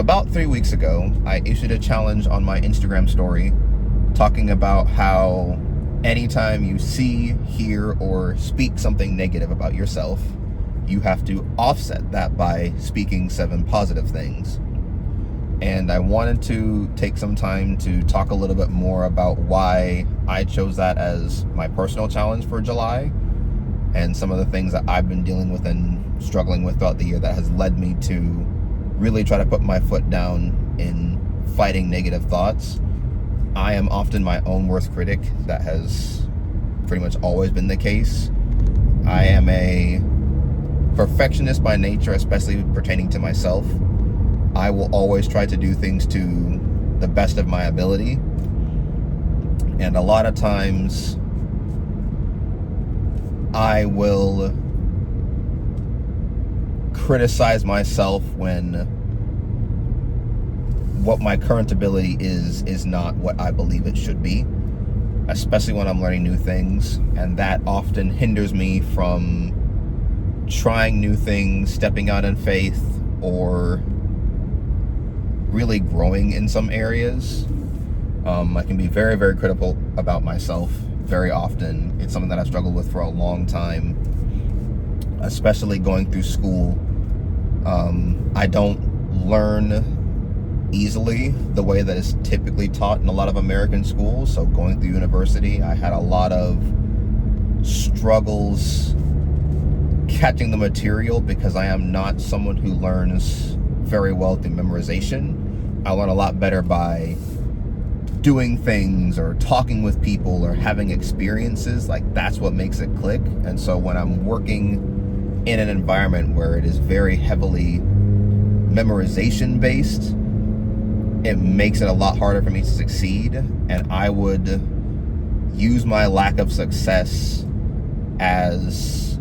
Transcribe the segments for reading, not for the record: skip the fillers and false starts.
about 3 weeks ago, I issued a challenge on my Instagram story talking about how anytime you see, hear, or speak something negative about yourself, you have to offset that by speaking 7 positive things. And I wanted to take some time to talk a little bit more about why I chose that as my personal challenge for July, and some of the things that I've been dealing with and struggling with throughout the year that has led me to really try to put my foot down in fighting negative thoughts. I am often my own worst critic. That has pretty much always been the case. I am a perfectionist by nature, especially pertaining to myself. I will always try to do things to the best of my ability. And a lot of times I will criticize myself when what my current ability is not what I believe it should be, especially when I'm learning new things, and that often hinders me from trying new things, stepping out in faith, or really growing in some areas. I can be very, very critical about myself very often. It's something that I've struggled with for a long time, especially going through school. I don't learn easily the way that is typically taught in a lot of American schools. So going through university, I had a lot of struggles catching the material because I am not someone who learns very well through memorization. I learn a lot better by doing things or talking with people or having experiences. Like, that's what makes it click. And so when I'm working in an environment where it is very heavily memorization based, it makes it a lot harder for me to succeed. And I would use my lack of success as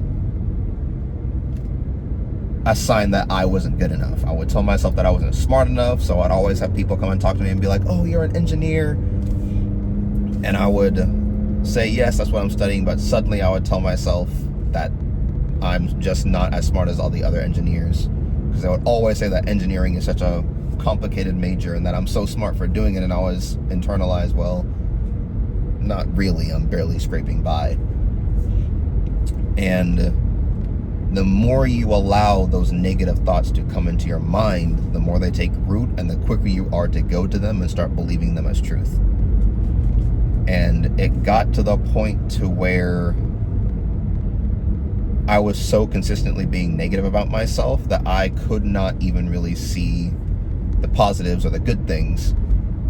a sign that I wasn't good enough. I would tell myself that I wasn't smart enough, so I'd always have people come and talk to me and be like, "Oh, you're an engineer." And I would say, "Yes, that's what I'm studying," but suddenly I would tell myself that I'm just not as smart as all the other engineers, because I would always say that engineering is such a complicated major and that I'm so smart for doing it, and I always internalize, well, not really, I'm barely scraping by. And the more you allow those negative thoughts to come into your mind, the more they take root, and the quicker you are to go to them and start believing them as truth. And it got to the point to where I was so consistently being negative about myself that I could not even really see the positives or the good things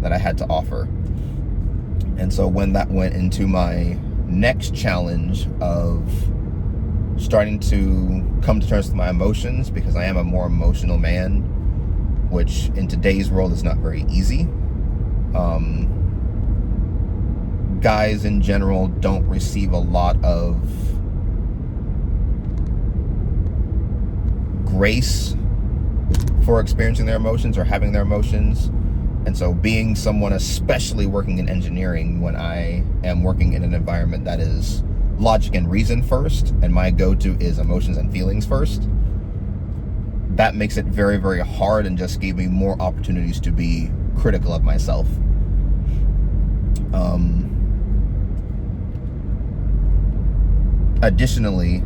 that I had to offer. And so when that went into my next challenge of starting to come to terms with my emotions, because I am a more emotional man, which in today's world is not very easy. Guys in general don't receive a lot of grace for experiencing their emotions or having their emotions. And so being someone, especially working in engineering, when I am working in an environment that is logic and reason first, and my go-to is emotions and feelings first, that makes it very, very hard and just gave me more opportunities to be critical of myself. Additionally,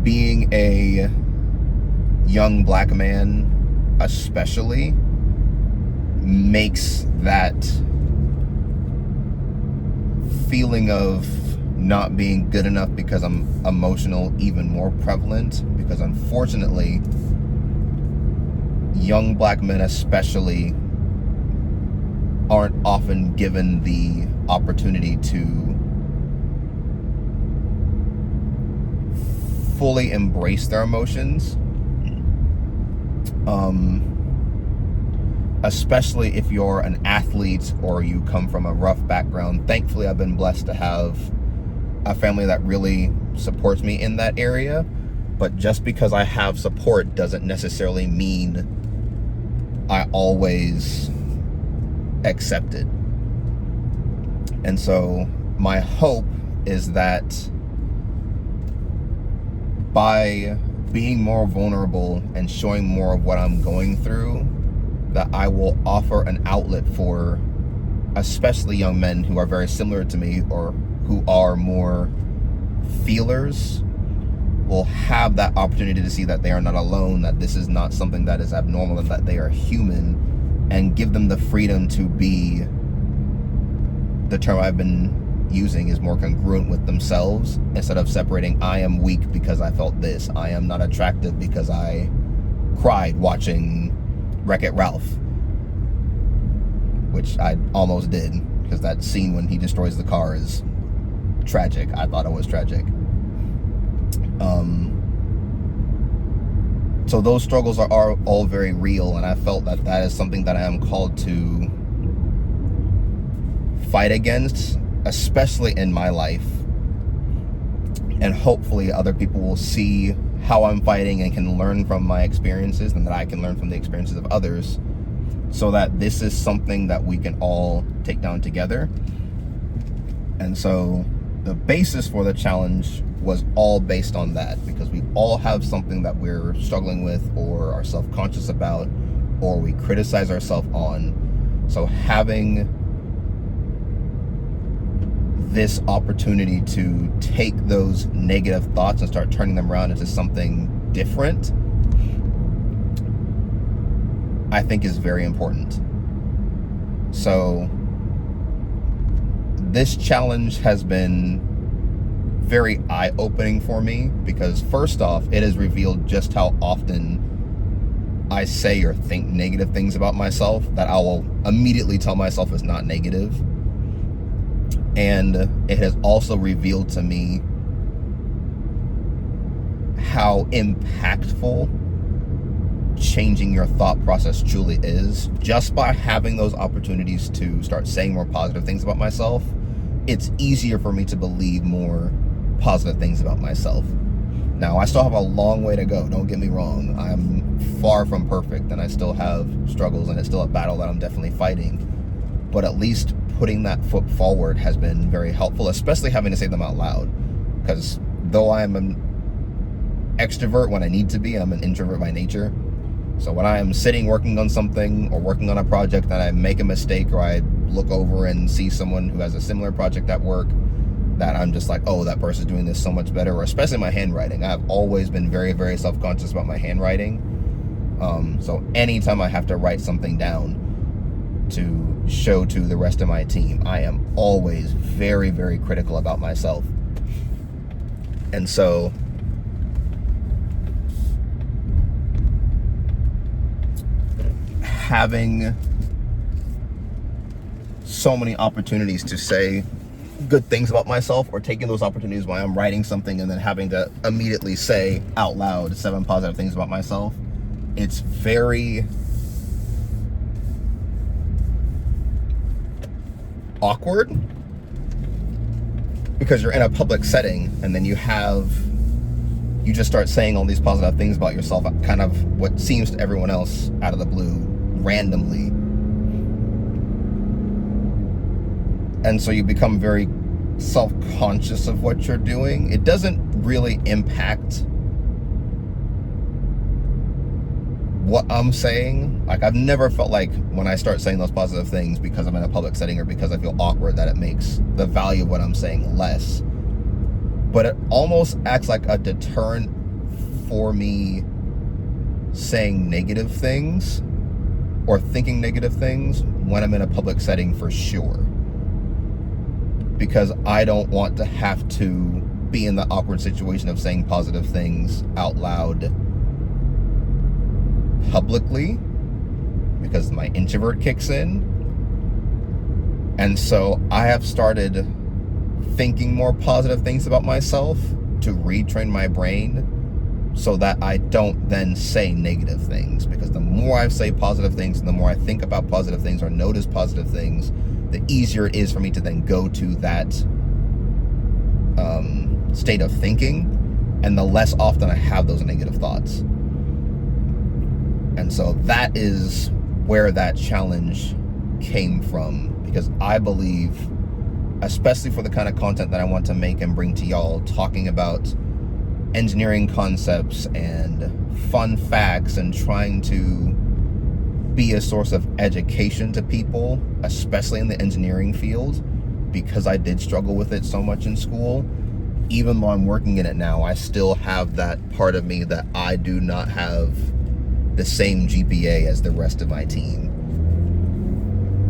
being a young black man especially makes that feeling of not being good enough because I'm emotional even more prevalent, because unfortunately young black men especially aren't often given the opportunity to fully embrace their emotions, especially if you're an athlete or you come from a rough background. Thankfully, I've been blessed to have a family that really supports me in that area, but just because I have support doesn't necessarily mean I always accept it. And so my hope is that by being more vulnerable and showing more of what I'm going through, that I will offer an outlet for especially young men who are very similar to me or who are more feelers, will have that opportunity to see that they are not alone, that this is not something that is abnormal, and that they are human, and give them the freedom to be, the term I've been using is more congruent with themselves, instead of separating, I am weak because I felt this, I am not attractive because I cried watching Wreck-It Ralph, which I almost did, because that scene when he destroys the car is tragic. I thought it was tragic. So those struggles are all very real, and I felt that that is something that I am called to fight against, especially in my life. And hopefully other people will see how I'm fighting and can learn from my experiences, and that I can learn from the experiences of others, so that this is something that we can all take down together. And so the basis for the challenge was all based on that, because we all have something that we're struggling with or are self-conscious about, or we criticize ourselves on. So having this opportunity to take those negative thoughts and start turning them around into something different, I think is very important. So this challenge has been very eye-opening for me, because first off, it has revealed just how often I say or think negative things about myself that I will immediately tell myself is not negative. And it has also revealed to me how impactful changing your thought process truly is. Just by having those opportunities to start saying more positive things about myself, it's easier for me to believe more positive things about myself. Now, I still have a long way to go, don't get me wrong. I'm far from perfect, and I still have struggles, and it's still a battle that I'm definitely fighting. But at least putting that foot forward has been very helpful, especially having to say them out loud. Because though I'm an extrovert when I need to be, I'm an introvert by nature. So when I am sitting working on something or working on a project and I make a mistake, or I look over and see someone who has a similar project at work, that I'm just like, oh, that person's doing this so much better. Or especially my handwriting. I've always been very, very self-conscious about my handwriting. So anytime I have to write something down to show to the rest of my team, I am always very, very critical about myself. And so having so many opportunities to say good things about myself, or taking those opportunities while I'm writing something and then having to immediately say out loud 7 positive things about myself, it's very awkward, because you're in a public setting and then you just start saying all these positive things about yourself, kind of what seems to everyone else out of the blue, randomly. And so you become very self-conscious of what you're doing. It doesn't really impact what I'm saying. Like, I've never felt like when I start saying those positive things because I'm in a public setting or because I feel awkward, that it makes the value of what I'm saying less. But it almost acts like a deterrent for me saying negative things or thinking negative things when I'm in a public setting, for sure. Because I don't want to have to be in the awkward situation of saying positive things out loud publicly, because my introvert kicks in. And so I have started thinking more positive things about myself to retrain my brain, so that I don't then say negative things. Because the more I say positive things and the more I think about positive things or notice positive things, the easier it is for me to then go to that state of thinking, and the less often I have those negative thoughts. And so that is where that challenge came from, because I believe, especially for the kind of content that I want to make and bring to y'all, talking about engineering concepts and fun facts and trying to be a source of education to people, especially in the engineering field, because I did struggle with it so much in school. Even though I'm working in it now, I still have that part of me that I do not have the same GPA as the rest of my team.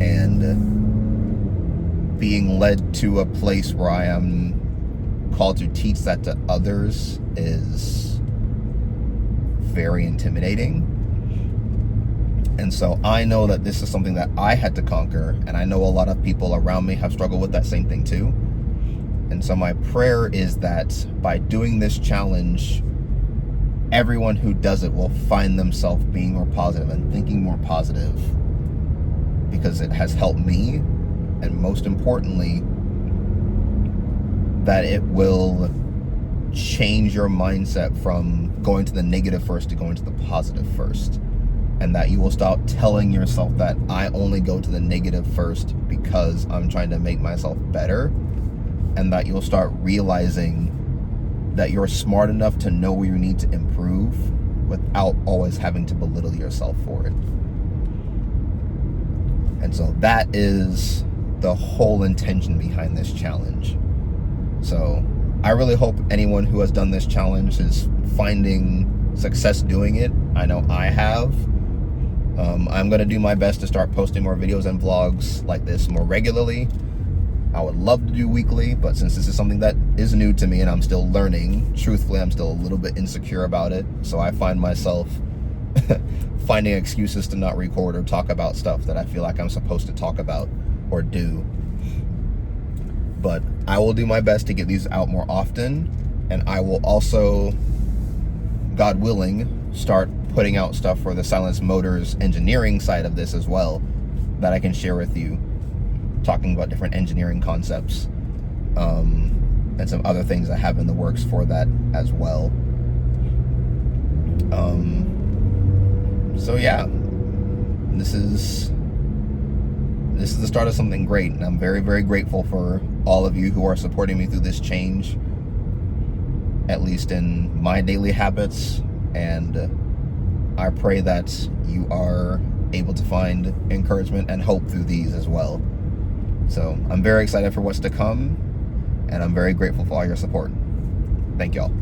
And being led to a place where I am called to teach that to others is very intimidating. And so I know that this is something that I had to conquer, and I know a lot of people around me have struggled with that same thing too. And so my prayer is that by doing this challenge, everyone who does it will find themselves being more positive and thinking more positive, because it has helped me, and most importantly, that it will change your mindset from going to the negative first to going to the positive first. And that you will stop telling yourself that I only go to the negative first because I'm trying to make myself better. And that you'll start realizing that you're smart enough to know where you need to improve without always having to belittle yourself for it. And so that is the whole intention behind this challenge. So I really hope anyone who has done this challenge is finding success doing it. I know I have. I'm going to do my best to start posting more videos and vlogs like this more regularly. I would love to do weekly, but since this is something that is new to me and I'm still learning, truthfully, I'm still a little bit insecure about it. So I find myself finding excuses to not record or talk about stuff that I feel like I'm supposed to talk about or do. But I will do my best to get these out more often, and I will also, God willing, start putting out stuff for the Xylince Motors engineering side of this as well that I can share with you, talking about different engineering concepts and some other things I have in the works for that as well. So yeah, this is the start of something great, and I'm very, very grateful for all of you who are supporting me through this change, at least in my daily habits, and I pray that you are able to find encouragement and hope through these as well. So I'm very excited for what's to come, and I'm very grateful for all your support. Thank y'all.